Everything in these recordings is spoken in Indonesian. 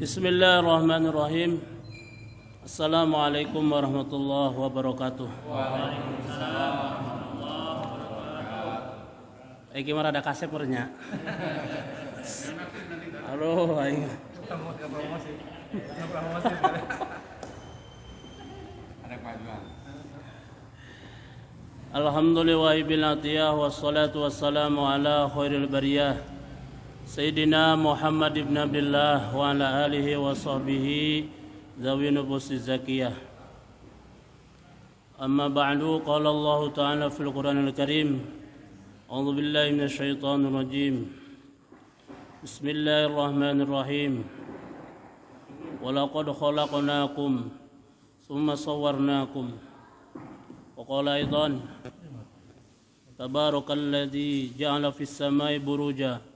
Bismillahirrahmanirrahim. Assalamualaikum warahmatullahi wabarakatuh. Waalaikumsalam warahmatullahi wabarakatuh. Gimana ada kasep merenya? Halo, aing. Alhamdulillah bil atiyah wassalatu wassalamu ala khairil bariyah Sayyidina Muhammad ibn Abdullah wa ala alihi wa sahbihi zawi nubusi zakiyah. Amma ba'du, qala Allah ta'ala fil Qur'anil Karim. A'udzu billahi minasy syaithanir rajim. Bismillahirrahmanirrahim. Wa laqad khalaqnakum tsumma sawwarnakum. Wa qala aidan tabarakalladzi ja'ala fis samai buruja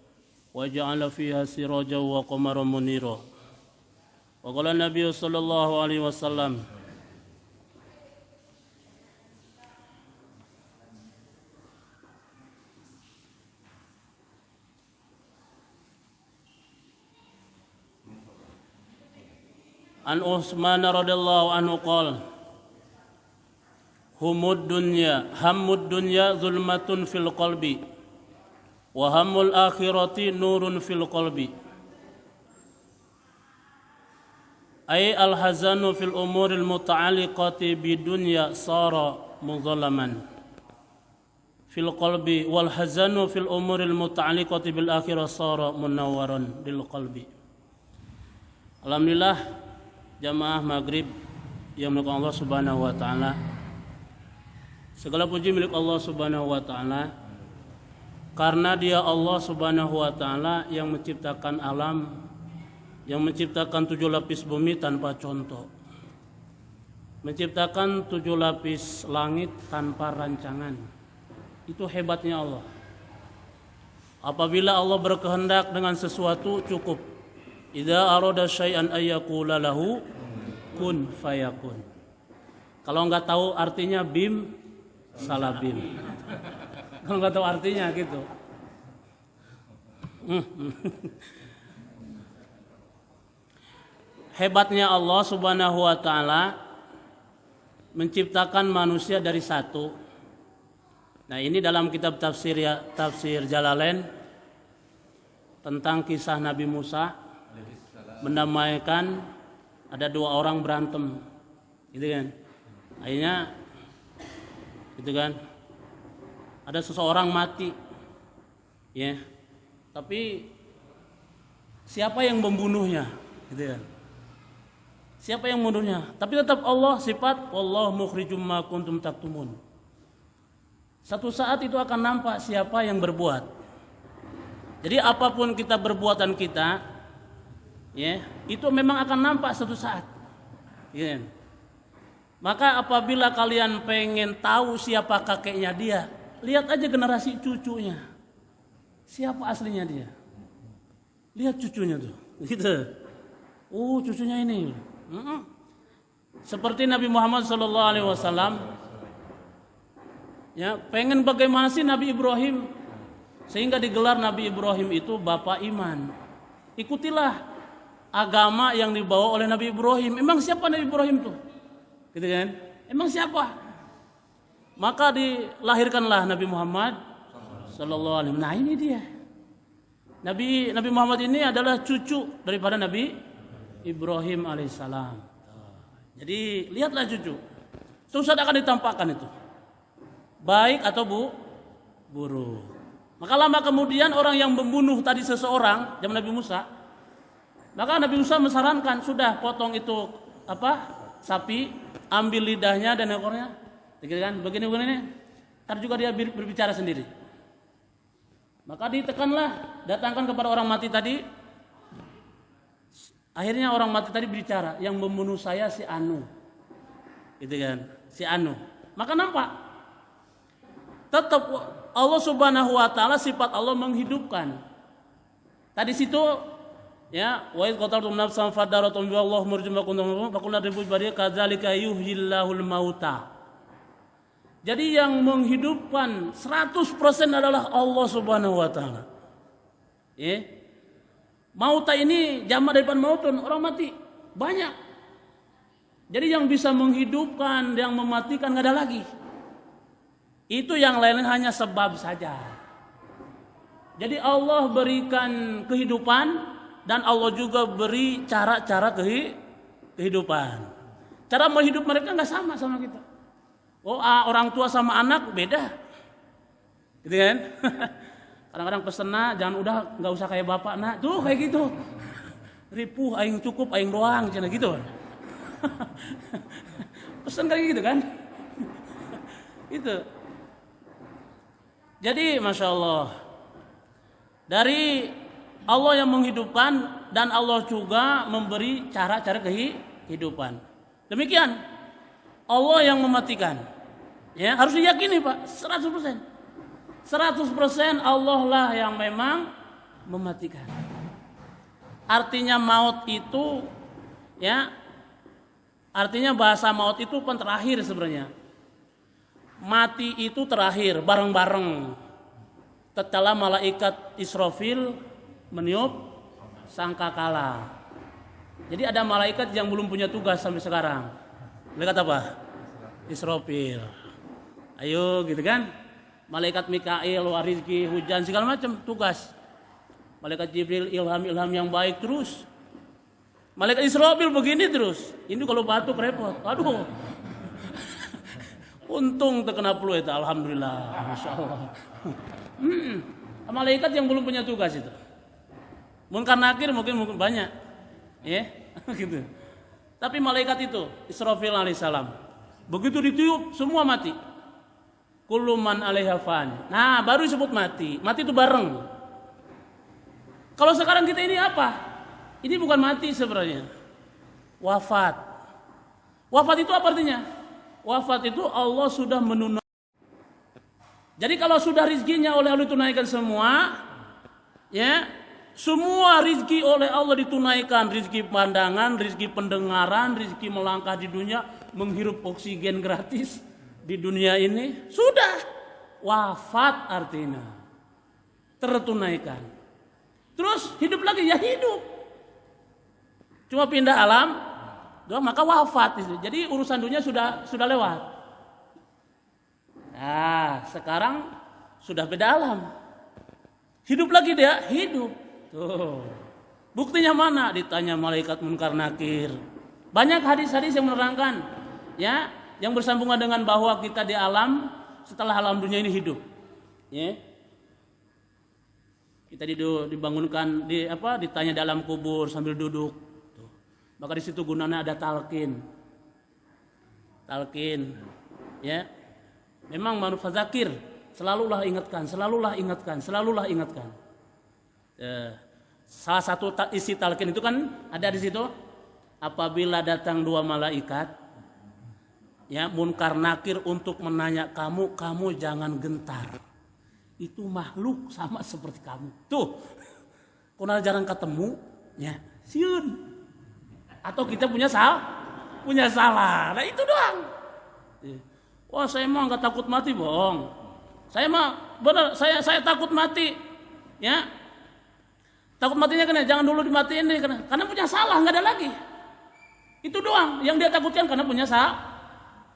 wa ja'ala fiha sirajan wa qamaran munira. Wa qala Nabi sallallahu alaihi wasallam An Utsman radhiyallahu anhu qala hammud dunya zulmatun fil qalbi wa hammul akhirati nurun fil qalbi. Ay al-hazanu fil umuril muta'alliqati bidunya sara muzallaman fil qalbi wal hazanu fil umuril muta'alliqati bil akhirah sara munawwaran bil qalbi. Alhamdulillah jamaah maghrib yang milik Allah Subhanahu wa taala. Segala puji milik Allah Subhanahu wa taala, karena Dia Allah Subhanahu wa taala yang menciptakan alam, yang menciptakan 7 lapis bumi tanpa contoh, menciptakan 7 lapis langit tanpa rancangan. Itu hebatnya Allah. Apabila Allah berkehendak dengan sesuatu, cukup. Idza arada syai'an ayyaqula lahu kun fayakun. Kalau enggak tahu artinya bim, salah bim. Kalau enggak tahu artinya gitu. Hebatnya Allah Subhanahu wa taala menciptakan manusia dari satu. Nah, ini dalam kitab tafsir Jalalain tentang kisah Nabi Musa menamaikan ada 2 orang berantem, gitu kan? Akhirnya, gitu kan? Ada seseorang mati, ya. Tapi siapa yang membunuhnya, gitu kan? Siapa yang membunuhnya? Tapi tetap Allah sifat wallahu mukhrijum ma kuntum taktumun. Satu saat itu akan nampak siapa yang berbuat. Jadi apapun kita perbuatan kita, ya, itu memang akan nampak suatu saat. Ya. Maka apabila kalian pengen tahu siapa kakeknya dia, lihat aja generasi cucunya. Siapa aslinya dia? Lihat cucunya tuh. Gitu. Oh, cucunya ini. Seperti Nabi Muhammad SAW, ya, pengen bagaimana sih Nabi Ibrahim, sehingga digelar Nabi Ibrahim itu bapak iman. Ikutilah agama yang dibawa oleh Nabi Ibrahim. Emang siapa Nabi Ibrahim tuh? Gitu kan? Emang siapa? Maka dilahirkanlah Nabi Muhammad sallallahu alaihi wasallam. Nah, ini dia. Nabi Muhammad ini adalah cucu daripada Nabi Ibrahim alaihissalam. Jadi lihatlah cucu. Susah akan ditampakkan itu. Baik atau buruk. Maka lama kemudian orang yang membunuh tadi seseorang zaman Nabi Musa, maka Nabi Musa menyarankan, sudah potong itu sapi, ambil lidahnya dan ekornya, kan begini, ntar juga dia berbicara sendiri. Maka ditekanlah, datangkan kepada orang mati tadi. Akhirnya orang mati tadi berbicara, yang membunuh saya si Anu, gitu kan, si Anu. Maka nampak, tetap Allah Subhanahu wa taala sifat Allah menghidupkan. Tadi situ, ya, wa idh qataltum nafsan fadaratum bi Allah murjimakum faqulna ribu bari kadzalika yuhyillahul mauta. Jadi yang menghidupkan 100% adalah Allah Subhanahu wa taala. Ya. Mauta ini jamak daripada mautun, orang mati. Banyak. Jadi yang bisa menghidupkan, yang mematikan nggak ada lagi. Itu yang lain hanya sebab saja. Jadi Allah berikan kehidupan dan Allah juga beri cara-cara kehidupan. Cara menghidup mereka nggak sama kita. Oh, orang tua sama anak beda, gitu kan? Kadang-kadang pesen jangan udah nggak usah kayak bapak tuh kayak gitu. Ripuh aing cukup aing doang cina gitu. Pesen kayak gitu kan? Itu. Jadi masya Allah dari Allah yang menghidupkan dan Allah juga memberi cara-cara kehidupan. Demikian Allah yang mematikan. Ya harus diyakini Pak 100%. 100% Allah lah yang memang mematikan. Artinya maut itu ya artinya bahasa maut itu pun terakhir sebenarnya. Mati itu terakhir bareng-bareng. Tatkala malaikat Israfil meniup sangkakala. Jadi ada malaikat yang belum punya tugas sampai sekarang. Malaikat apa? Israfil. Ayo gitu kan? Malaikat Mikail, warizki, hujan, segala macam tugas. Malaikat Jibril ilham yang baik terus. Malaikat Israfil begini terus. Ini kalau batuk repot. Aduh. Untung terkena flu itu, alhamdulillah, masya Allah. Malaikat yang belum punya tugas itu. Munkar nakir mungkin banyak, ya, gitu. Tapi malaikat itu Israfil alaihissalam, begitu ditiup semua mati. Kullu man 'alaiha fan. Nah, baru disebut mati. Mati itu bareng. Kalau sekarang kita ini apa? Ini bukan mati sebenarnya. Wafat. Wafat itu apa artinya? Wafat itu Allah sudah menunaikan. Jadi kalau sudah rizkinya oleh Allah ditunaikan semua, ya, semua rizki oleh Allah ditunaikan, rizki pandangan, rizki pendengaran, rizki melangkah di dunia, menghirup oksigen gratis di dunia ini, sudah wafat artinya tertunaikan. Terus hidup lagi ya hidup. Cuma pindah alam, maka wafat. Jadi urusan dunia sudah lewat. Nah, sekarang sudah beda alam. Hidup lagi dia, hidup. Tuh. Buktinya mana? Ditanya malaikat munkar nakir. Banyak hadis-hadis yang menerangkan, ya, yang bersambungan dengan bahwa kita di alam setelah alam dunia ini hidup. Ya. Kita dibangunkan ditanya dalam kubur sambil duduk. Tuh. Maka di situ gunanya ada talqin. Talqin. Ya. Memang manfaat zakir, selalulah ingatkan. Salah satu isi talqin itu kan ada di situ. Apabila datang dua malaikat, ya, munkar nakir untuk menanya kamu jangan gentar. Itu makhluk sama seperti kamu. Tuh, kalau jarang ketemu, ya, siun. Atau kita punya salah. Nah itu doang. Wah, saya mah nggak takut mati, bohong. Saya mah benar, saya takut mati, ya. Takut matinya karena jangan dulu dimatiin nih, karena punya salah, nggak ada lagi. Itu doang yang dia takutkan karena punya salah.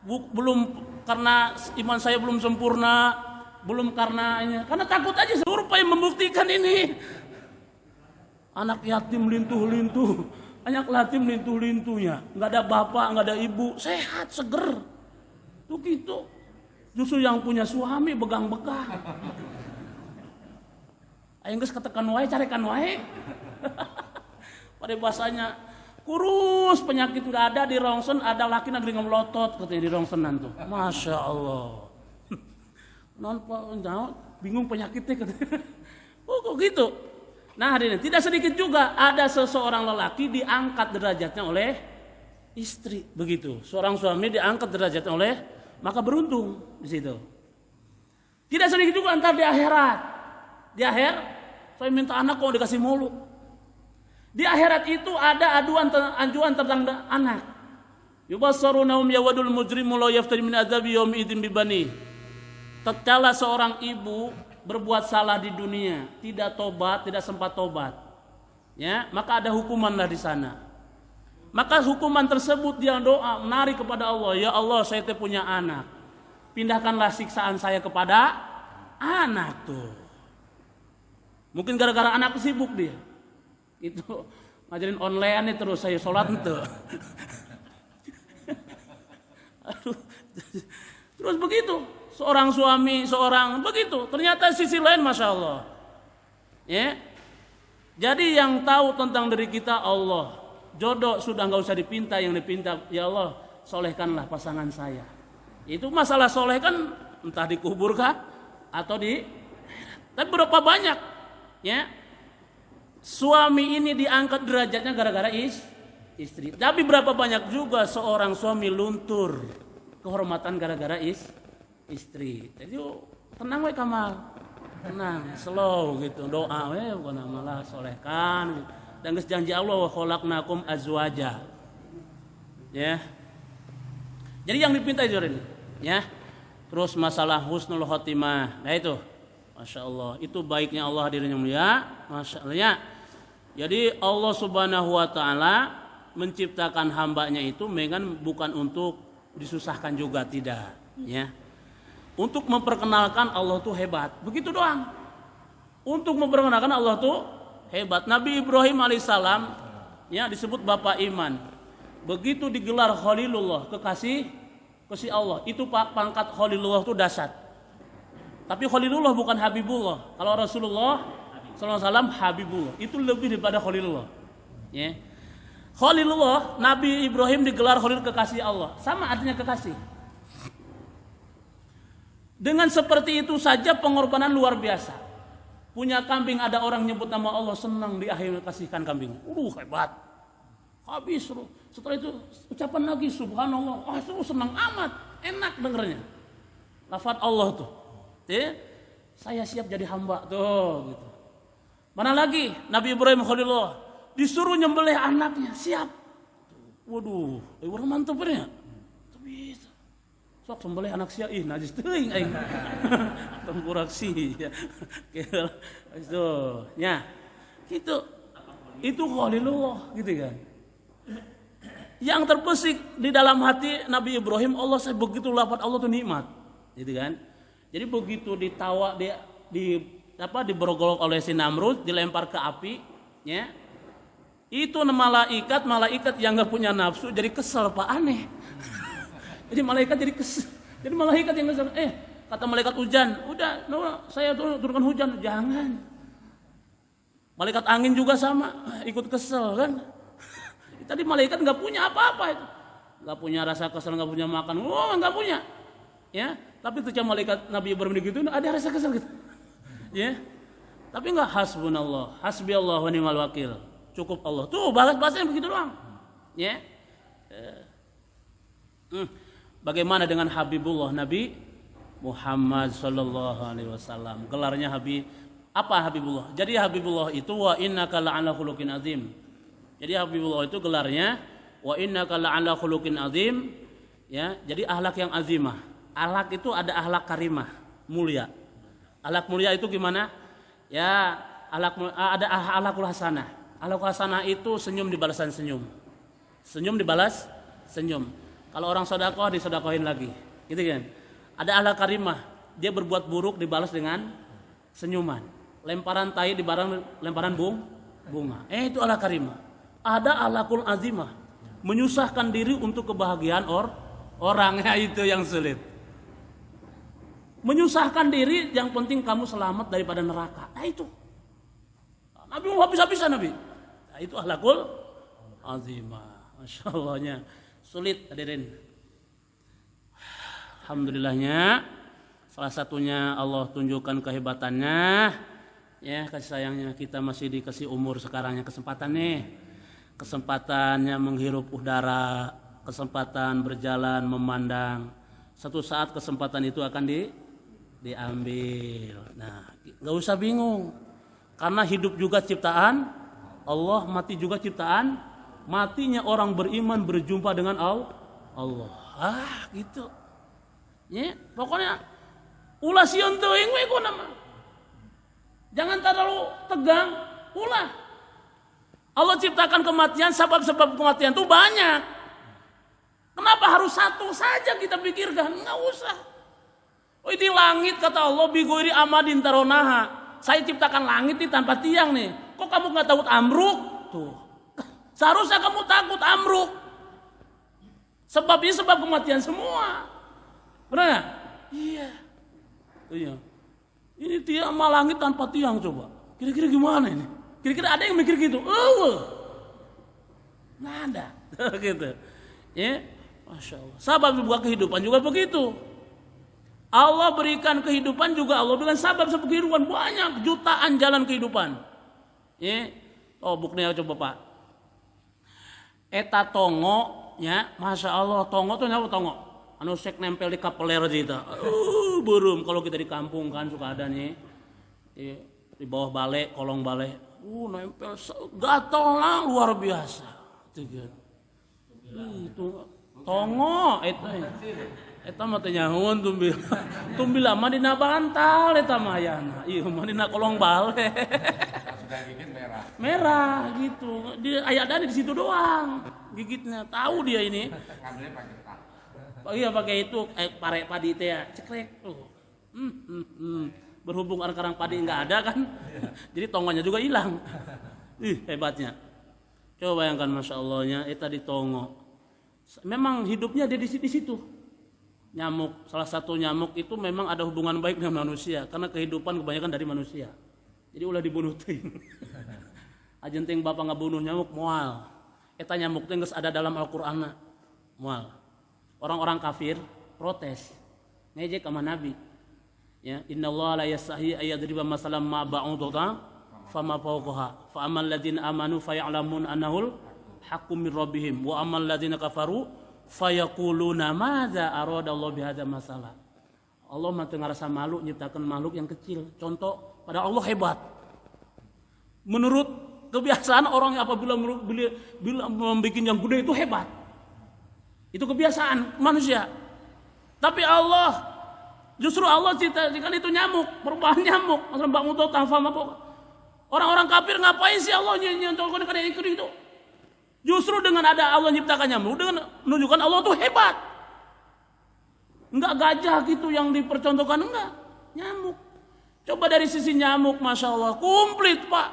Belum karena iman saya belum sempurna, belum karena takut aja supaya membuktikan ini. Anak yatim lintuh-lintuh, anak yatim lintuh-lintuhnya, nggak ada bapak, nggak ada ibu, sehat, seger. Tuh gitu. Justru yang punya suami begang-begang. Ayo geus ketekan wae, carekan wae. Pada bahasanya kurus, penyakit nggak ada, di rongsen ada laki negeri ngemelotot katanya di rongsenan tuh. Masya Allah. Bingung penyakitnya katanya. Kok gitu. Nah hadirin, tidak sedikit juga ada seseorang lelaki diangkat derajatnya oleh istri, begitu. Seorang suami diangkat derajatnya oleh, maka beruntung di situ. Tidak sedikit juga antar di akhirat. Di akhirat, saya minta anak kok dikasih mulu. Di akhirat itu ada anjuran tentang anak. Yubassarunahum yawadul mujrimu la yaftari min adzabi yaumi idzin bibani. Tatkala seorang ibu berbuat salah di dunia, tidak tobat, tidak sempat tobat. ya, maka ada hukumanlah di sana. Maka hukuman tersebut dia doa menarik kepada Allah, ya Allah saya punya anak, pindahkanlah siksaan saya kepada anak tuh. Mungkin gara-gara anak sibuk dia, itu ngajarin online terus saya sholat itu. Aduh, terus begitu. Seorang suami, seorang begitu. Ternyata sisi lain, masya Allah. Ya, jadi yang tahu tentang diri kita Allah. Jodoh sudah nggak usah dipinta, yang dipinta ya Allah solehkanlah pasangan saya. Itu masalah soleh kan entah dikubur kah atau di. Tapi berapa banyak, ya suami ini diangkat derajatnya gara-gara istri. Tapi berapa banyak juga seorang suami luntur kehormatan gara-gara istri. Jadi tenang we Kamal, tenang, slow gitu, doa we bukan malah solehkan. Gitu. Dan geus janji Allah wa khalaqnakum azwaja. Ya. Jadi yang dipinta itu ini, ya. Terus masalah husnul khotimah. Nah itu. Masya Allah, itu baiknya Allah hadirin yang mulia. Masya Allah ya. Jadi Allah Subhanahu wa taala menciptakan hambanya itu bukan untuk disusahkan juga, tidak, ya. Untuk memperkenalkan Allah tuh hebat, begitu doang. Untuk memperkenalkan Allah tuh hebat. Nabi Ibrahim alaihissalam, ya disebut bapak iman. Begitu digelar Khalilullah, kekasih Allah, itu pangkat Khalilullah tuh dahsyat. Tapi Khalilullah bukan Habibullah. Kalau Rasulullah SAW Habibullah, itu lebih daripada Khalilullah. Ya. Khalilullah, Nabi Ibrahim digelar Khalil kekasih Allah, sama artinya kekasih. Dengan seperti itu saja pengorbanan luar biasa. Punya kambing, ada orang nyebut nama Allah, senang di akhir kasihkan kambing. Hebat. Habis. Setelah itu ucapan lagi subhanallah. Senang amat, enak dengernya. Lafaz Allah tuh. Saya siap jadi hamba tuh gitu. Mana lagi Nabi Ibrahim Khalilullah disuruh nyembelih anaknya, siap. Waduh, orang mantap ya. Tapi sok sembelih anak sia najis teuing aing. Tempur aksi ya. Itu ya. Itu Khalilullah gitu kan. Yang terbesit di dalam hati Nabi Ibrahim, Allah saya begitu lafaz Allah tuh nikmat. Gitu kan. Jadi begitu ditawa diberogol oleh si Namrud, dilempar ke api, ya. Itu malaikat yang enggak punya nafsu jadi kesel, Pak, aneh. Jadi malaikat jadi kesel. Jadi malaikat yang kesel, kata malaikat hujan, udah, saya turunkan hujan, jangan. Malaikat angin juga sama, ikut kesel kan. Tadi malaikat enggak punya apa-apa itu. Enggak punya rasa kesel, enggak punya makan. Enggak punya. Ya, tapi ketika malaikat Nabi Ibrahim begitu ada rasa kesel gitu. Ya. Tapi enggak hasbunallah, hasbiyallahu wa ni'mal wakil. Cukup Allah. Tuh bahasanya begitu doang. Ya. Bagaimana dengan Habibullah Nabi Muhammad sallallahu alaihi wasallam? Gelarnya Habibullah. Jadi Habibullah itu wa innaka la'ala khuluqin azim. Jadi Habibullah itu gelarnya wa innaka la'ala khuluqin azim. Ya, jadi akhlak yang azimah. Akhlak itu ada akhlak karimah, mulia. Akhlak mulia itu gimana? Ya, ada akhlakul hasanah. Akhlakul hasanah itu senyum dibalasan senyum. Senyum dibalas senyum. Kalau orang sedekah disedekahin lagi. Gitu kan? Ada akhlak karimah, dia berbuat buruk dibalas dengan senyuman. Lemparan tai dibalas lemparan bunga. Itu akhlak karimah. Ada akhlakul azimah, menyusahkan diri untuk kebahagiaan orangnya, itu yang sulit. Menyusahkan diri, yang penting kamu selamat daripada neraka. Nah itu. Nabi habis-habisan Nabi. Nah itu akhlakul azimah. Masya Allahnya. Sulit hadirin. Alhamdulillahnya. Salah satunya Allah tunjukkan kehebatannya. Ya, kasih sayangnya kita masih dikasih umur sekarangnya, kesempatan nih. Kesempatannya menghirup udara, kesempatan berjalan, memandang. Satu saat kesempatan itu akan diambil. Nah, nggak usah bingung, karena hidup juga ciptaan Allah, mati juga ciptaan. Matinya orang beriman berjumpa dengan Allah. Gitu. Ya, pokoknya ulah sieun teuing we kuna mah. Jangan terlalu tegang, ulah. Allah ciptakan kematian, sebab-sebab kematian itu banyak. Kenapa harus satu saja kita pikirkan? Enggak usah. Oh ini langit kata Allah bighairi amadin taronaha. Saya ciptakan langit ini tanpa tiang nih. Kok kamu nggak takut amruk? Tuh. Seharusnya kamu takut amruk. Sebab ini sebab kematian semua. Benar nggak? Iya. Iya. Ini tiang sama langit tanpa tiang coba. Kira-kira gimana ini? Kira-kira ada yang mikir gitu? Nggak ada. Gitu. Ya, Masya Allah. Sabab sebuah kehidupan juga begitu. Allah berikan kehidupan juga Allah berikan sabab sebuah kehidupan banyak jutaan jalan kehidupan. Ya, oh buktinya coba Pak. Eta tongo. Ya, Masya Allah, tongo tuh nyapa tongo? Anu sek nempel di kapeler kita. Burung kalau kita di kampung kan suka ada nih. Di bawah balai, kolong balai. Nempel gatel lah luar biasa. Itu tongo eta mah teh nyahoun tumbil lama dina bantal eta mah ayana. Ieu mah dina kolong balai. Sudah gigit merah. Merah gitu. Dia aya ada di situ doang. Gigitnya tahu dia ini. Ngambilnya pakai tak. Iya pakai itu pare padi teh ya, cekrek tuh. Berhubung karang padi enggak ada kan. Jadi tongonya juga hilang. Hebatnya. Coba bayangkan Masya Allahnya eta di tongo. Memang hidupnya dia di situ. Nyamuk, salah satu nyamuk itu memang ada hubungan baik dengan manusia karena kehidupan kebanyakan dari manusia. Jadi ulah dibunuh teuing. Ajen teuing Bapak ngabunuh nyamuk moal. Eta nyamuk teh geus ada dalam Al-Qur'anna. Moal. Orang-orang kafir protes. Ngejek sama Nabi. Ya, innallaha la yastahi ayyadriba masalan ma ba'udata fama fawqaha. Fa ammal ladzina amanu faya'lamun annahul haqqum min rabbihim wa ammal ladzina kafaru fayaquluna madza aradallahu bihadza masalah. Allah mah teu ngarasa malu nyiptakeun makhluk yang kecil. Contoh, padahal Allah hebat. Menurut kebiasaan orang yang apabila membuat yang gede itu hebat. Itu kebiasaan manusia. Tapi Allah, justru Allah ciptakan itu nyamuk, perubahan nyamuk. Orang-orang kafir ngapain sih Allah nyontohkan kayak itu? Justru dengan ada Allah nyiptakan nyamuk, dengan menunjukkan Allah tuh hebat. Enggak gajah gitu yang dipercontohkan, enggak. Nyamuk. Coba dari sisi nyamuk, Masya Allah, komplit Pak.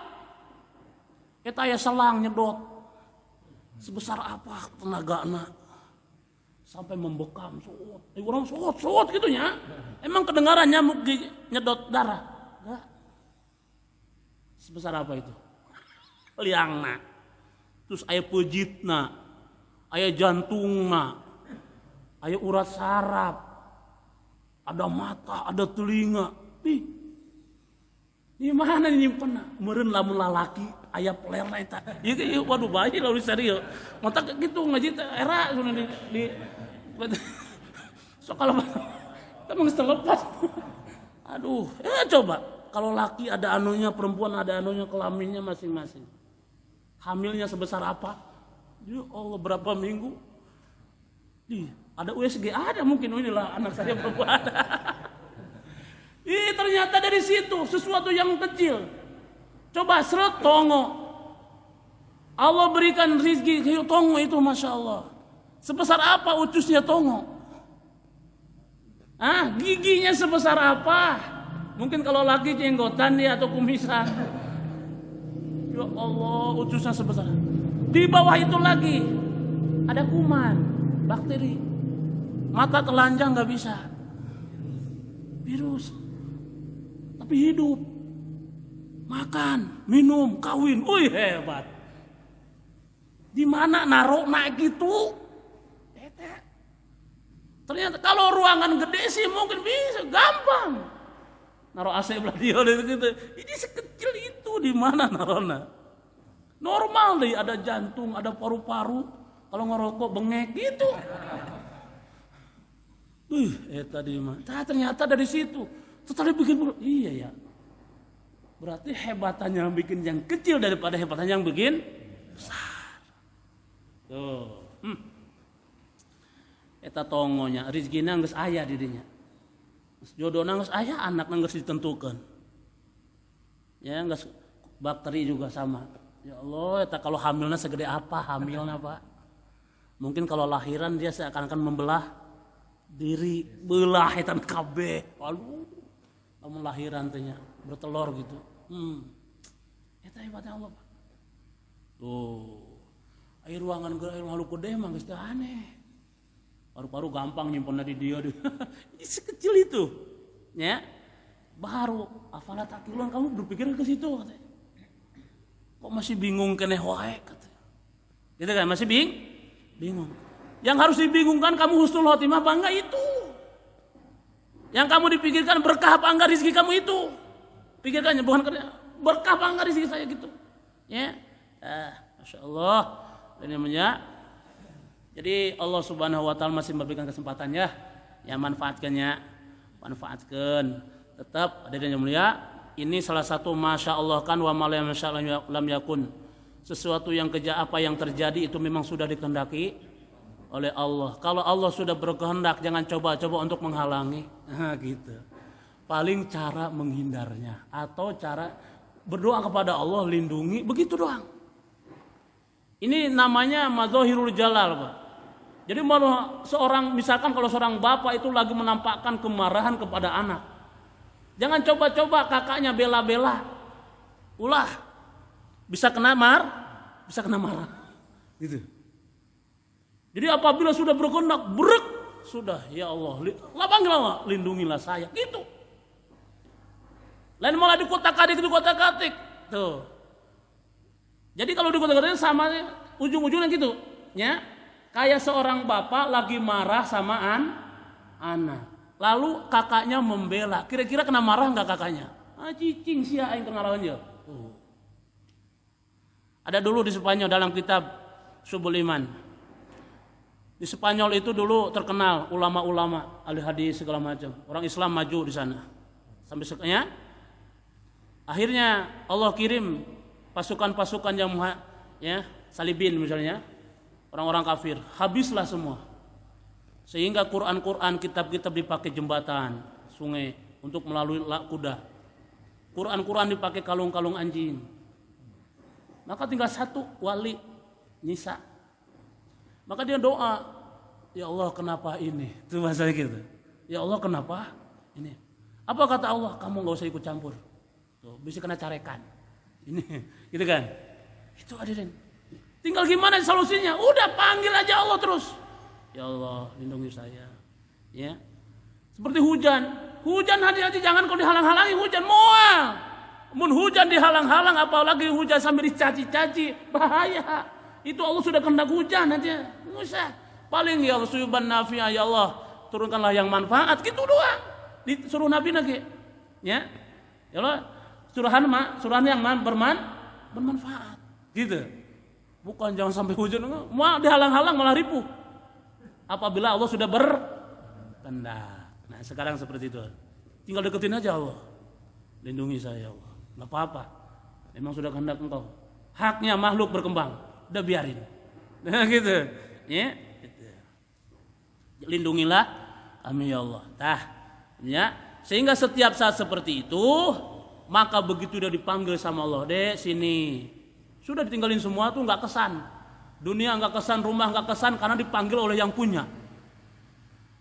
Kita ya selang nyedot. Sebesar apa tenagana. Sampai membekam, orang suot gitu ya. Emang kedengaran nyamuk nyedot darah? Enggak. Sebesar apa itu? Liangna. Terus aya pejitna, aya jantungna, aya urat saraf, ada mata, ada telinga. Di mana nyimpenna? Meureun lamun lalaki aya pelerna eta. Ieu waduh bayi lalu serius. Mata gitu ngaji teh era di so kalau kita mau terlepas. Aduh, coba kalau laki ada anunya, perempuan ada anunya, kelaminnya masing-masing. Hamilnya sebesar apa? Ya Allah, berapa minggu? Ada USG, ada mungkin inilah anak saya perempuan ada. Ternyata dari situ sesuatu yang kecil. Coba seret tongo. Allah berikan rizki tongo itu, Masya Allah. Sebesar apa ucusnya tongo? Giginya sebesar apa? Mungkin kalau laki jenggotan dia atau kumisan. Ya Allah, ucusnya sebesar. Di bawah itu lagi ada kuman, bakteri. Mata telanjang nggak bisa. Virus. Tapi hidup. Makan, minum, kawin. Wih, hebat. Di mana naruh naik gitu? Ternyata kalau ruangan gede sih mungkin bisa, gampang. Naruh AC belah dia gitu. Ini sekecil itu di mana naruhna? Normal deh, ada jantung, ada paru-paru. Kalau ngerokok bengek gitu. Tadi mah. Ternyata dari situ. Setelah bikin iya ya. Berarti hebatannya yang bikin yang kecil daripada hebatannya yang bikin besar. Tuh. Eta tongonya, rizkina geus aya di dinya. Jodohna geus aya, anakna geus ditentukeun. Ya, geus bakteri juga sama. Ya Allah, kalau hamilnya segede apa hamilnya Pak? Mungkin kalau lahiran dia seakan-akan membelah diri, belah etan kabeh. Waduh, kamu lahiran tehnya bertelur gitu. Eta hebatnya Allah Pak. Tuh, air ruangan air makhluk gede mah geus aneh. Paru-paru gampang nyimpenna di dia. Sekecil itu, ya. Baru, afala takilun, kamu berpikir ke situ katanya. Kok masih bingung keneh wae katanya. Gitu kan, masih bingung. Yang harus dibingungkan kamu husnul khotimah apa enggak itu. Yang kamu dipikirkan berkah apa enggak rezeki kamu itu. Pikirkannya bukan kerja, berkah apa enggak rezeki saya gitu. Ya. Masya Allah. Dan namanya. Jadi Allah Subhanahu wa taala masih memberikan kesempatan ya. Ya manfaatkannya. Manfaatkan. Tetap ada yang mulia, ini salah satu masya Allah kan wa ma lam yakun. Sesuatu yang apa yang terjadi itu memang sudah dikehendaki oleh Allah. Kalau Allah sudah berkehendak jangan coba-coba untuk menghalangi. Nah, gitu. Paling cara menghindarnya atau cara berdoa kepada Allah lindungi, begitu doang. Ini namanya mazahirul jalal, Pak. Jadi seorang misalkan kalau seorang bapak itu lagi menampakkan kemarahan kepada anak. Jangan coba-coba kakaknya bela-bela. Ulah. Bisa kena marah. Gitu. Jadi apabila sudah berkehendak, sudah ya Allah, panggillah, lindungilah saya. Gitu. Lain malah dikotak-katik. Tuh. Jadi kalau dikotak-katik sama ujung-ujungnya gitu, ya. Kayak seorang bapak lagi marah sama anak. Lalu kakaknya membela. Kira-kira kena marah enggak kakaknya? Cicing sia aing kena lawan dia. Ada dulu di Spanyol dalam kitab Subul Iman. Di Spanyol itu dulu terkenal ulama-ulama, ahli hadis segala macam. Orang Islam maju di sana. Sampai sekarang akhirnya Allah kirim pasukan-pasukan yang salibin misalnya. Orang-orang kafir, habislah semua. Sehingga Quran-Quran, kitab-kitab dipakai jembatan, sungai untuk melalui kuda. Quran-Quran dipakai kalung-kalung anjing. Maka tinggal satu wali nyisa. Maka dia doa, ya Allah kenapa ini? Itu bahasa gitu. Ya Allah kenapa ini? Apa kata Allah? Kamu nggak usah ikut campur. Tuh, bisa kena carekan. Ini, gitu kan? Itu hadirin. Tinggal gimana solusinya? Udah panggil aja Allah terus. Ya Allah, lindungi saya. Ya. Seperti hujan. Hujan hati-hati jangan kalau dihalang-halangi hujan mual. Mun hujan dihalang-halang apalagi hujan sambil dicaci-caci, bahaya. Itu Allah sudah kehendak hujan aja. Enggak usah. Paling ya Allah suyuban nafi'ah ya Allah, turunkanlah yang manfaat gitu doang. Disuruh Nabi lagi. Ya. Ya Allah, surahan yang bermanfaat. Gitu. Bukan jangan sampai hujan, mau dihalang-halang malah ripuh. Apabila Allah sudah berkehendak. Nah sekarang seperti itu. Tinggal deketin aja Allah. Lindungi saya Allah. Gak apa-apa. Memang sudah kehendak engkau. Haknya makhluk berkembang. Udah biarin. Nah gitu. Ya. Gitu. Lindungilah kami ya Allah. Ya. Sehingga setiap saat seperti itu, maka begitu dia dipanggil sama Allah, dek sini. Sudah ditinggalin semua tuh nggak kesan. Dunia nggak kesan, rumah nggak kesan karena dipanggil oleh yang punya.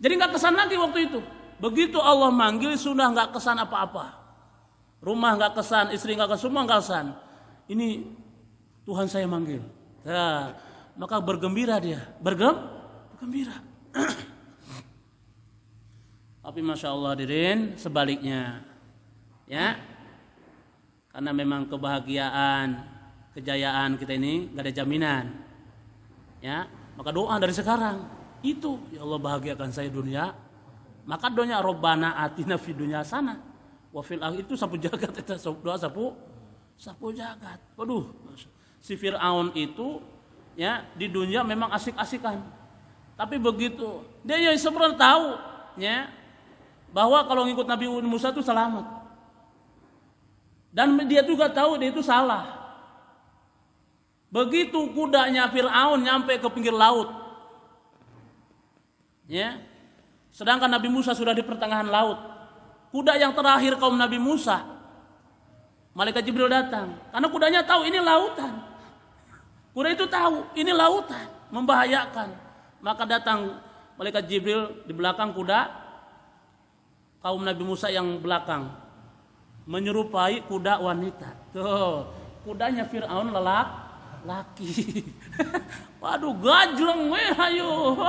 Jadi nggak kesan lagi waktu itu. Begitu Allah manggil sudah nggak kesan apa-apa. Rumah nggak kesan, istri nggak kesan, semua nggak kesan. Ini Tuhan saya manggil. Nah, maka bergembira dia, bergembira. Tapi masya Allah hadirin sebaliknya, ya, karena memang kebahagiaan, kejayaan kita ini gak ada jaminan, ya. Maka doa dari sekarang itu, ya Allah bahagiakan saya dunia. Maka doanya Robbana atina fid dunya hasanah wa fil akhirati itu sapu jagat, itu doa sapu jagat. Waduh, si Fir'aun itu ya di dunia memang asik-asikan, tapi begitu dia yang sebenarnya tahu, ya, bahwa kalau ngikut Nabi Musa itu selamat, dan dia juga tahu dia itu salah. Begitu kudanya Fir'aun nyampe ke pinggir laut, ya, sedangkan Nabi Musa sudah di pertengahan laut. Kuda yang terakhir kaum Nabi Musa, malaikat Jibril datang, karena kudanya tahu ini lautan. Kuda itu tahu ini lautan membahayakan. Maka datang malaikat Jibril di belakang kuda kaum Nabi Musa yang belakang menyerupai kuda wanita. Tuh, kudanya Firaun laki. Waduh, gajleng weh ayo.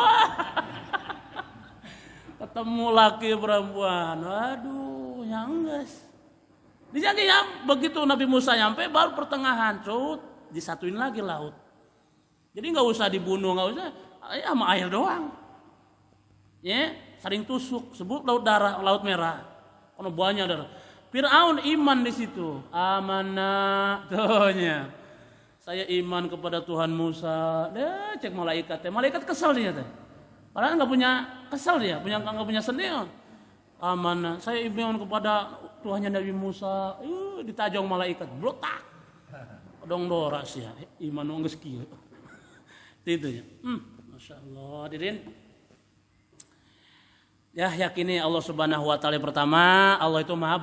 Ketemu laki perempuan. Waduh, nyangges. Jadi begitu Nabi Musa nyampe baru pertengahan, disatuin lagi laut. Jadi nggak usah dibunuh, nggak usah, sama air doang. Ya, saling tusuk, sebut laut merah. Karena banyak darah. Firaun iman di situ, amanah, tuhnya. Saya iman kepada Tuhan Musa. Cek malaikat kesal dia teh. Padahal nggak punya kesal dia, nggak punya sendiri. Amanah, saya iman kepada Tuhannya Nabi Musa. Ditajong malaikat, blotak. Dong doras ya, iman nggak skill. Itu ya. Masya Allah, hadirin. Ya, yakini Allah Subhanahu wa taala pertama, Allah itu maha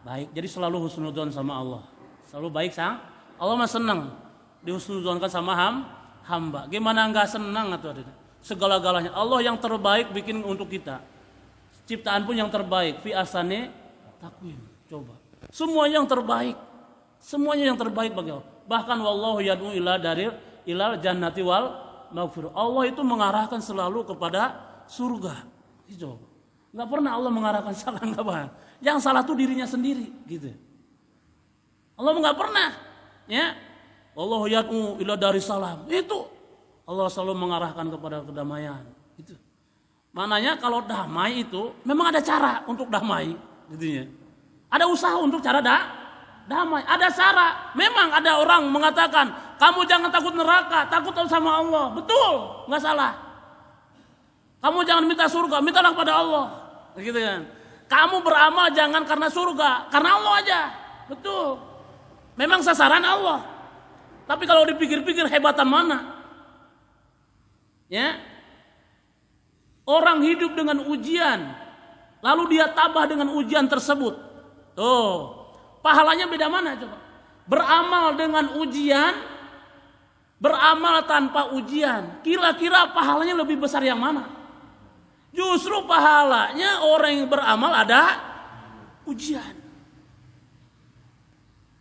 baik. Jadi selalu husnudzon sama Allah. Selalu baik sang. Allah mah senang dihusnudzonkan sama hamba. Gimana enggak senang atau segala-galanya. Allah yang terbaik bikin untuk kita. Ciptaan pun yang terbaik, fi asani takwim. Coba. Semuanya yang terbaik. Semuanya yang terbaik bagi Allah. Bahkan wallahu yad'u ilal jannati wal maghfirah. Allah itu mengarahkan selalu kepada surga. Gitu. Enggak pernah Allah mengarahkan salah, enggak pernah. Yang salah itu dirinya sendiri, gitu. Allah enggak pernah, ya. Wallahu yad'u ila darissalam. Itu Allah selalu mengarahkan kepada kedamaian, gitu. Maknanya kalau damai itu memang ada cara untuk damai, gitu ya. Ada usaha untuk cara damai, ada cara. Memang ada orang mengatakan, kamu jangan takut neraka, takut sama Allah. Betul, nggak salah. Kamu jangan minta surga, mintalah kepada Allah. Gitu kan. Kamu beramal jangan karena surga, karena Allah aja. Betul. Memang sasaran Allah. Tapi kalau dipikir-pikir hebatan mana? Ya. Orang hidup dengan ujian, lalu dia tabah dengan ujian tersebut. Tuh, pahalanya beda mana coba? Beramal dengan ujian, beramal tanpa ujian. Kira-kira pahalanya lebih besar yang mana? Justru pahalanya orang yang beramal ada ujian.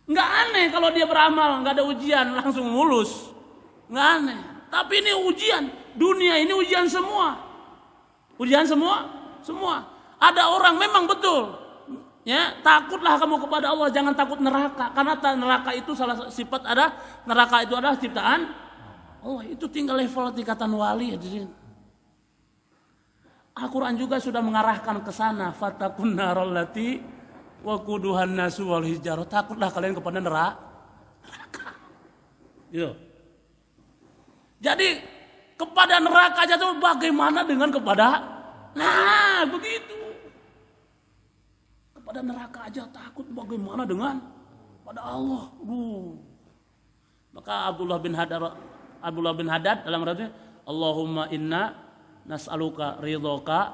Nggak aneh kalau dia beramal nggak ada ujian langsung mulus. Nggak aneh. Tapi ini ujian. Dunia ini ujian semua. Ujian semua. Ada orang memang betul. Ya, takutlah kamu kepada Allah, jangan takut neraka. Karena neraka itu salah sifat neraka itu adalah ciptaan Allah. Itu tinggal level tingkatan wali, hadirin. Al-Quran juga sudah mengarahkan ke sana. Fatakun naral lati wa quduhan nasu wal hijarah. Takutlah kalian kepada neraka. Gitu. Jadi kepada neraka aja tuh bagaimana dengan kepada begitu. Kepada neraka aja takut, bagaimana dengan pada Allah. Maka Abdullah bin Haddad dalam radnya Allahumma inna nas'aluka ridhoka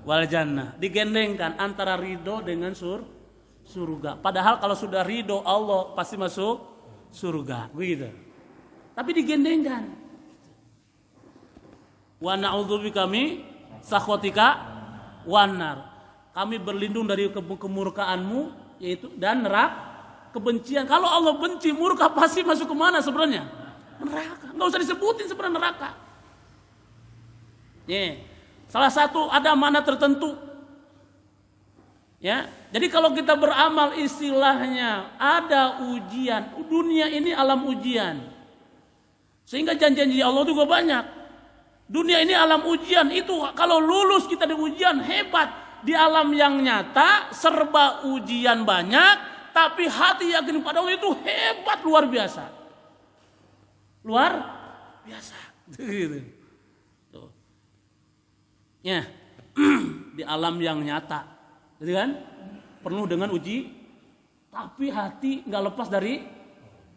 wal jannah. Digendengkan antara ridho dengan surga. Padahal kalau sudah ridho Allah pasti masuk surga, begitu. Tapi digendengkan. Wa na'udzubika min sakhatika wan nar. Kami berlindung dari kemurkaanmu, yaitu dan neraka, kebencian. Kalau Allah benci, murka pasti masuk ke mana sebenarnya? Neraka. Enggak usah disebutin sebenarnya neraka. Ya. Salah satu ada mana tertentu. Ya. Jadi kalau kita beramal istilahnya ada ujian. Dunia ini alam ujian. Sehingga janji-janji Allah juga banyak. Dunia ini alam ujian. Itu kalau lulus kita di ujian hebat. Di alam yang nyata serba ujian banyak, tapi hati yakin pada Allah itu hebat, luar biasa. Luar biasa. Gitu. Tuh. Ya. Di alam yang nyata. Gitu kan? Penuh dengan uji, tapi hati enggak lepas dari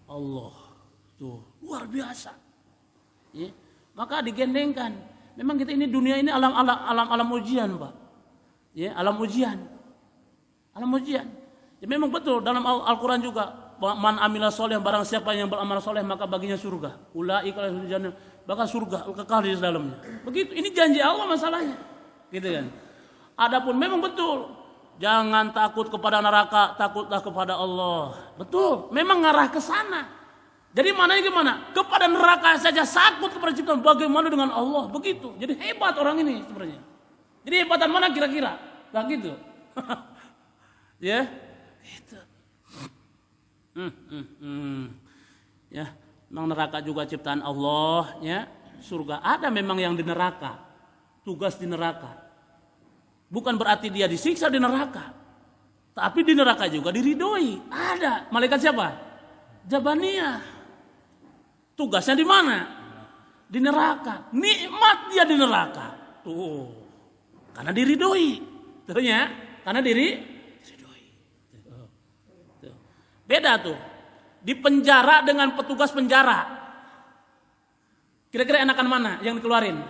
Allah. Tuh, luar biasa. Ya. Maka digendengkan. Memang kita ini dunia ini alam ujian, Pak. Ya, alam ujian. Ya, memang betul dalam Al-Quran juga man amila soleh, barang siapa yang beramal soleh maka baginya surga. Ulaika lahum jannah, bakal surga kekal di dalamnya. Begitu, ini janji Allah masalahnya. Gitu kan. Adapun memang betul, jangan takut kepada neraka, takutlah kepada Allah. Betul, memang ngarah ke sana. Jadi mananya gimana? Kepada neraka saja takut kepada ciptaan, bagaimana dengan Allah? Begitu. Jadi hebat orang ini sebenarnya. Jadi hebatan mana kira-kira? Nah gitu. Ya, itu. Ya, memang neraka juga ciptaan Allah, ya. Surga ada memang yang di neraka, tugas di neraka. Bukan berarti dia disiksa di neraka, tapi di neraka juga diridhoi. Ada malaikat siapa? Jabaniyah. Tugasnya di mana? Di neraka. Nikmat dia di neraka. Tuh, karena diridhoi. Tuh ya, karena diridhoi. Beda tuh. Di penjara dengan petugas penjara. Kira-kira enakan mana yang dikeluarin?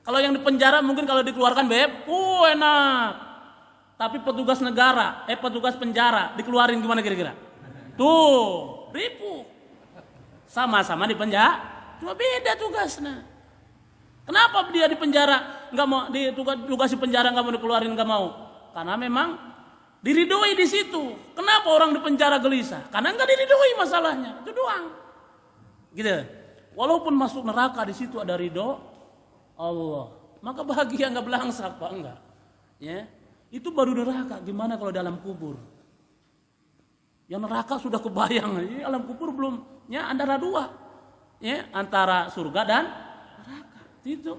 Kalau yang di penjara mungkin kalau dikeluarkan enak. Tapi petugas negara, petugas penjara dikeluarin gimana kira-kira? Tuh, ribu. Sama-sama di penjara, cuma beda tugasnya. Kenapa dia di penjara nggak mau tugas di penjara nggak mau dikeluarin, nggak mau? Karena memang diridhoi di situ. Kenapa orang di penjara gelisah? Karena nggak diridhoi masalahnya, itu doang. Gitu. Walaupun masuk neraka di situ ada ridho Allah, maka bahagia nggak belangsak Pak, enggak. Ya, itu baru neraka. Gimana kalau dalam kubur? Yang neraka sudah kebayang, ini alam kubur belum. Ya, antara dua, ya, antara surga dan neraka. Itu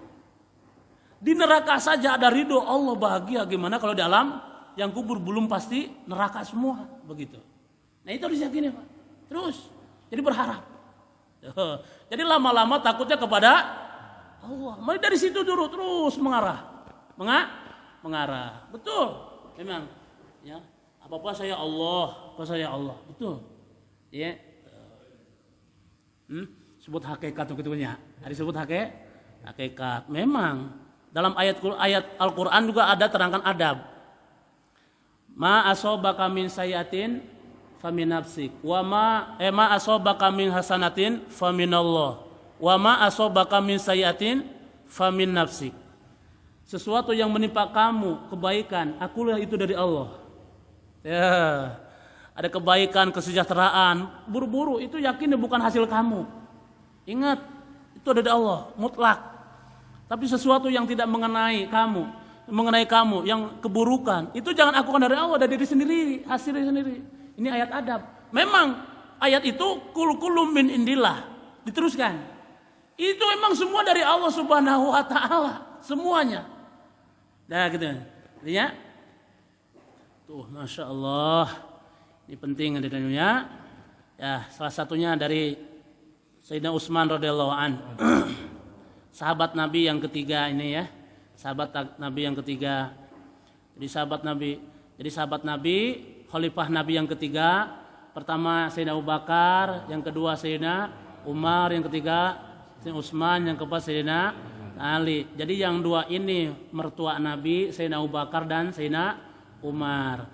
di neraka saja ada ridho Allah, bahagia. Gimana kalau dalam yang kubur belum pasti neraka semua, begitu. Nah itu harus yakini Pak. Terus, jadi berharap. Jadi lama-lama takutnya kepada Allah. Mari dari situ dulu terus mengarah. Mengarah. Betul. Memang ya, apa-apa saya Allah, apa saya Allah. Betul. Ya. Sebut hakikat begitunya. Ada disebut hakikat. Memang dalam ayat Al-Qur'an juga ada terangkan adab. Ma asobaka min sayatin famin nafsik wa ma asobaka min hasanatin faminallah. Wa ma asobaka min sayatin famin nafsik. Sesuatu yang menimpa kamu kebaikan, akulah itu dari Allah. Ya, ada kebaikan, kesejahteraan, buru-buru itu yakin bukan hasil kamu. Ingat, itu ada dari Allah, mutlak. Tapi sesuatu yang tidak mengenai kamu yang keburukan, itu jangan akukan dari Allah, dari diri sendiri, hasilnya sendiri. Ini ayat adab. Memang ayat itu kullu min indillah. Diteruskan. Itu memang semua dari Allah Subhanahu wa taala, semuanya. Nah, gitu. Ya. Tuh, Masya Allah. Ini penting adanya. Ya, salah satunya dari Sayyidina Utsman radhiyallahu an. Sahabat Nabi yang ketiga ini ya. Sahabat Nabi yang ketiga. Jadi sahabat Nabi, khalifah Nabi yang ketiga. Pertama Sayyidina Abu Bakar, yang kedua Sayyidina Umar, yang ketiga Sayyidina Utsman, yang keempat Sayyidina Ali. Jadi yang dua ini mertua Nabi, Sayyidina Abu Bakar dan Sayyidina Umar.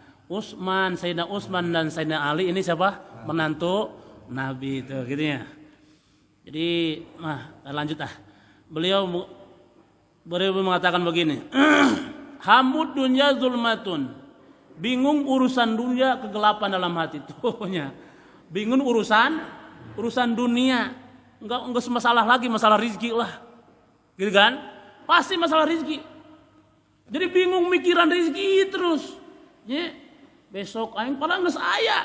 Sayyidina Utsman dan Sayyidina Ali ini siapa? Menantu Nabi itu, gitu ya. Jadi, lanjut Beliau mengatakan begini. Hamud dunya zulmatun. Bingung urusan dunia, kegelapan dalam hati. Tuhnya. Bingung urusan dunia. Enggak masalah lagi, masalah rezeki lah. Gitu kan? Pasti masalah rezeki. Jadi bingung mikiran rezeki terus. Ya. Besok aing padahal geus aya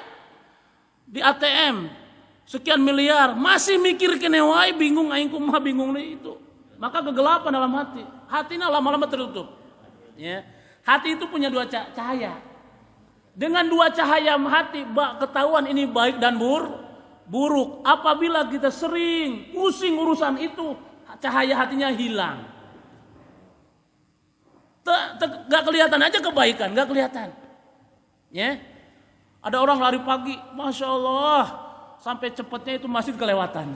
di ATM sekian miliar, masih mikir kene wae, bingung aing kumaha bingung itu. Maka kegelapan dalam hati. Hatinya lama-lama tertutup. Ya. Hati itu punya dua cahaya. Dengan dua cahaya hati ketahuan ini baik dan buruk. Apabila kita sering pusing urusan itu, cahaya hatinya hilang. Gak kelihatan aja kebaikan, gak kelihatan. Ya, ada orang lari pagi, Masya Allah, sampai cepatnya itu masih kelewatan.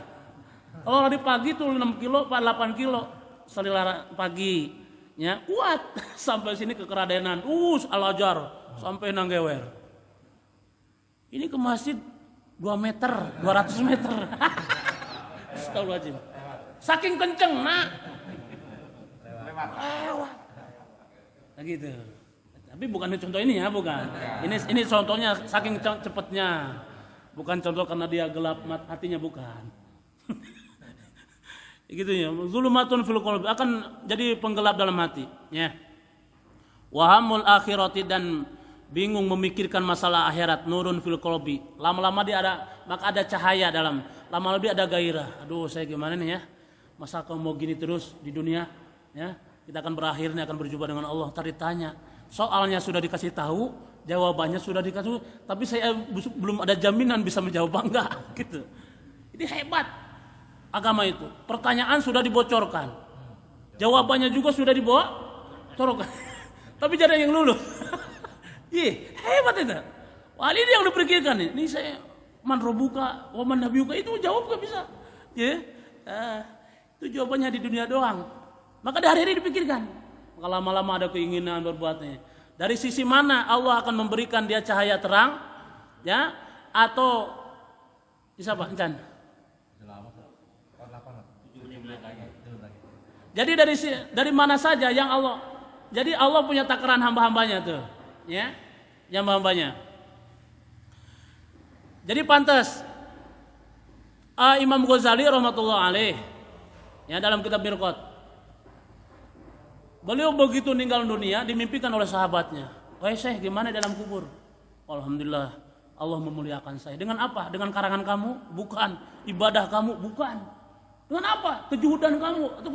Kalau lari pagi tuh 6 kilo, 8 kilo, sekali lari pagi, ya kuat sampai sini ke Keradenan, al-Ajar sampai Nanggewer. Ini ke masjid 2 meter, 200 meter. Astagfirullahaladzim. Saking kenceng, nak. Lewat. Nah gitu. Tapi bukan contoh ini ya, bukan. Ini contohnya saking cepatnya. Bukan contoh karena dia gelap hatinya, bukan. Gitu ya. Zulumatun fil qalbi, akan jadi penggelap dalam hati, ya. Wahamul akhirati, dan bingung memikirkan masalah akhirat, nurun fil qalbi. Lama-lama dia maka ada cahaya dalam. Lama-lama dia ada gairah. Aduh, saya gimana nih ya? Masa kamu mau gini terus di dunia, ya? Kita akan berakhir nih, akan berjumpa dengan Allah. Tadi tanya, soalnya sudah dikasih tahu, jawabannya sudah dikasih, tapi saya belum ada jaminan bisa menjawab enggak, gitu. Ini hebat agama itu. Pertanyaan sudah dibocorkan, jawabannya juga sudah dibocorkan, tapi jadi yang lulus. Ih, hebat itu. Wah, ini yang dipikirkan nih. Ini saya man robuka, wa man nabiyuka, itu jawab gak bisa. Ya, itu jawabannya di dunia doang. Maka di hari ini dipikirkan. Maka lama-lama ada keinginan berbuatnya. Dari sisi mana Allah akan memberikan dia cahaya terang, ya, atau bisa apa, Encan? Jadi dari mana saja yang Allah. Jadi Allah punya takaran hamba-hambanya tuh, ya, hamba-hambanya. Jadi pantas Imam Ghazali rahmatullah alaih, ya, dalam kitab Mirqat, beliau begitu meninggal dunia dimimpikan oleh sahabatnya. Wahai Syekh, gimana dalam kubur? Alhamdulillah, Allah memuliakan saya. Dengan apa? Dengan karangan kamu? Bukan. Ibadah kamu? Bukan. Dengan apa? Kejuhudan kamu? Atau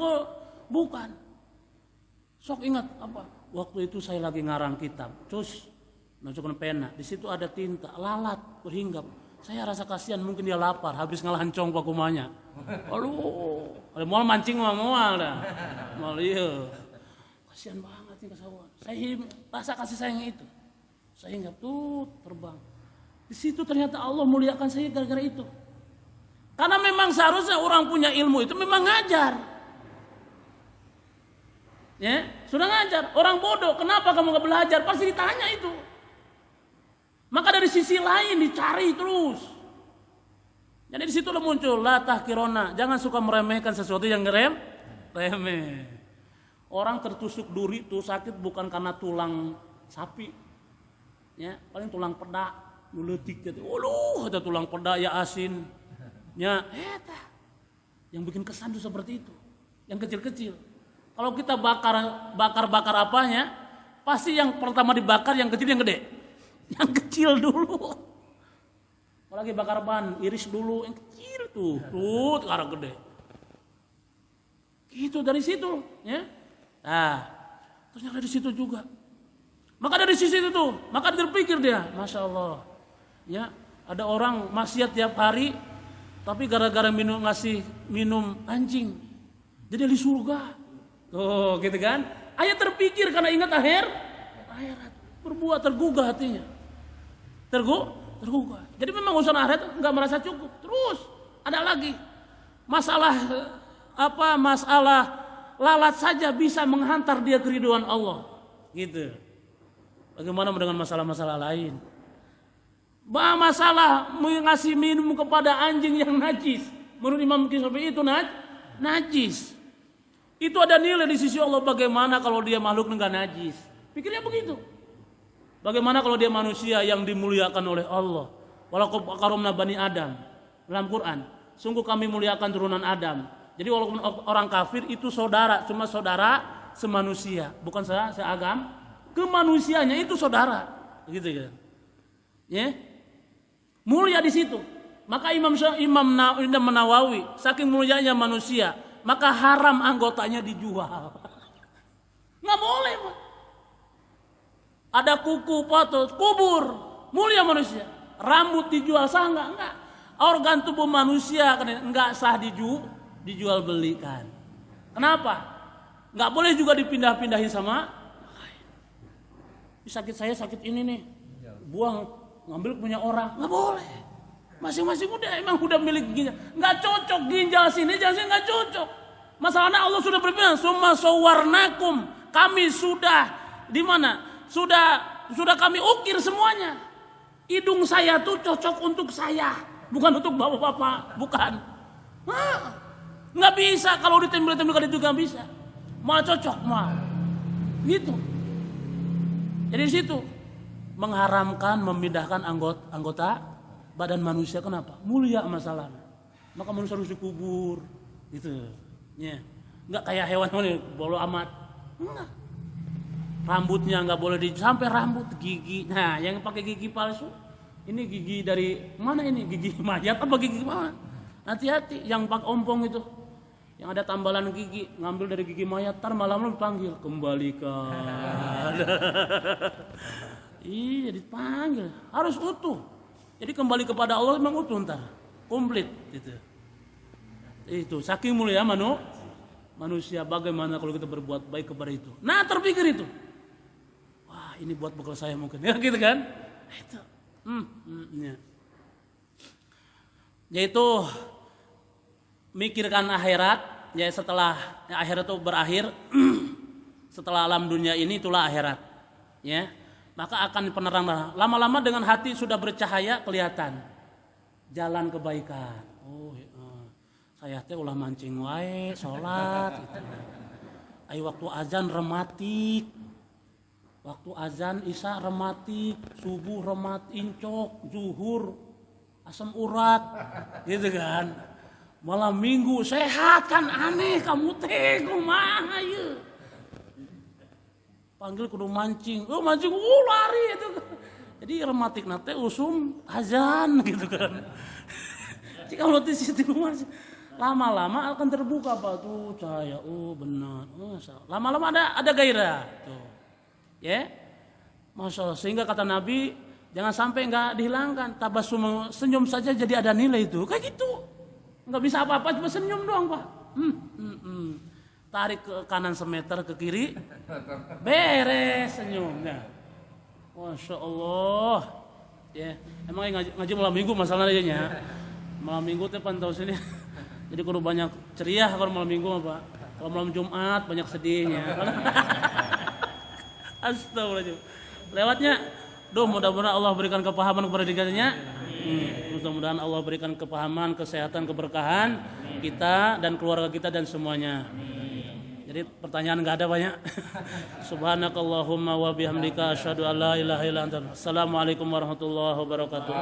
bukan. Sok ingat apa? Waktu itu saya lagi ngarang kitab. Terus masukkan pena. Di situ ada tinta, lalat, berhinggap. Saya rasa kasihan, mungkin dia lapar, habis ngalancong pakumanya. Aduh, mau mancing mau dah. Mau iya. Kasihan banget nih kasawan. Saya rasa kasih sayang itu. Saya hinggap tuh terbang. Di situ ternyata Allah muliakan saya gara-gara itu. Karena memang seharusnya orang punya ilmu itu memang ngajar. Ya, sudah ngajar. Orang bodoh, kenapa kamu gak belajar? Pasti ditanya itu. Maka dari sisi lain dicari terus. Jadi di situ udah muncul la tahkirona. Jangan suka meremehkan sesuatu yang remeh. Orang tertusuk duri itu sakit bukan karena tulang sapi, ya, paling tulang pedak, meletik gitu. Waduh, ada tulang pedak ya asin, ya, yang bikin kesan itu seperti itu, yang kecil-kecil. Kalau kita bakar apanya, pasti yang pertama dibakar yang kecil yang gede, yang kecil dulu. Apalagi bakar ban, iris dulu yang kecil tuh sekarang gede. Gitu dari situ, ya. Nah, terus dari situ juga. Maka dari sisi itu tuh, maka terpikir dia, Masya Allah, ya, ada orang maksiat tiap hari, tapi gara-gara ngasih minum anjing, jadi di surga. Tuh, gitu kan? Ayat terpikir karena ingat akhirat, berbuat tergugah hatinya, tergugah. Jadi memang urusan akhirat nggak merasa cukup. Terus ada lagi masalah lalat saja bisa menghantar dia keridhaan Allah, gitu. Bagaimana dengan masalah-masalah lain? Masalah mengasih minum kepada anjing yang najis, menurut Imam Syafi'i itu najis. Itu ada nilai di sisi Allah. Bagaimana kalau dia makhluk enggak najis? Pikirnya begitu. Bagaimana kalau dia manusia yang dimuliakan oleh Allah? Walaqad karramna bani Adam dalam Quran. Sungguh kami muliakan turunan Adam. Jadi walaupun orang kafir itu saudara, cuma saudara semanusia, bukan seagam, kemanusiaannya itu saudara, gitu ya. Ya, mulia di situ. Maka Imam Nawawi, saking mulianya manusia, maka haram anggotanya dijual. Nggak boleh, Pak. Ada kuku, patut, kubur, mulia manusia. Rambut dijual sah enggak? Organ tubuh manusia enggak sah dijual belikan. Kenapa? Nggak boleh juga dipindah-pindahin sama sakit saya sakit ini nih, buang ngambil punya orang, nggak boleh. Masing-masing emang udah milik ginjal, nggak cocok ginjal sini nggak cocok. Masalahnya Allah sudah berfirman, summa sawwarnakum, kami sudah di mana? Sudah kami ukir semuanya. Hidung saya tuh cocok untuk saya, bukan untuk bapak-bapak, bukan. Nggak bisa kalau ditempel-tempelkan itu nggak bisa. Malah cocok mah, gitu. Jadi di situ mengharamkan memindahkan anggota badan manusia. Kenapa? Mulia masalahnya. Maka manusia harus dikubur, gitu. Ya, nggak kayak hewan bolo amat. Enggak. Rambutnya nggak boleh sampai rambut, gigi. Nah, yang pakai gigi palsu, ini gigi dari mana ini? Gigi mayat apa gigi mana? Hati-hati, yang pakai ompong itu, yang ada tambalan gigi, ngambil dari gigi mayat, tar malam-malam dipanggil, kembalikan. Iya, dipanggil, harus utuh. Jadi kembali kepada Allah memang utuh ntar, komplit gitu. Itu saking mulia manusia, bagaimana kalau kita berbuat baik kepada itu. Nah, terpikir itu. Ini buat bekal saya mungkin, ya gitu kan? Itu, ya. Yaitu mikirkan akhirat, ya setelah akhirat itu berakhir, setelah alam dunia ini itulah akhirat, ya. Maka akan penerang. Lama-lama dengan hati sudah bercahaya kelihatan jalan kebaikan. Oh, saya teh ulah mancing wae, sholat. Gitu. Ayo waktu azan rematik. Waktu azan isya rematik, subuh remat incok, zuhur asam urat, gitu kan. Malam minggu sehat kan aneh kamu teh kumaha ieu. Panggil kudu mancing, mancing lari itu. Jadi rematik nate usum azan gitu kan. Jika kalau di situ lama-lama akan terbuka Pak tuh cahaya. Oh benar. Lama-lama ada gairah tuh. Ya, Masya Allah. Sehingga kata Nabi, jangan sampai nggak dihilangkan. Tabasum, senyum saja jadi ada nilai itu. Kayak gitu. Nggak bisa apa-apa, cuma senyum doang Pak. Tarik ke kanan semeter, ke kiri, beres senyumnya. Masya Allah. Ya, emang ngaji malam minggu masalahnya. Malam minggu teh pantau sini. Jadi kudu banyak ceria kalau malam minggu Pak. Kalau malam Jumat banyak sedihnya. Astagfirullahaladzim. Lewatnya, mudah-mudahan Allah berikan kepahaman kepada dirinya. Mudah-mudahan Allah berikan kepahaman, kesehatan, keberkahan kita dan keluarga kita dan semuanya. Jadi pertanyaan nggak ada banyak. Subhanakallahumma wa bihamdika asyhadu an la ilaha illa anta. Assalamualaikum warahmatullahi wabarakatuh.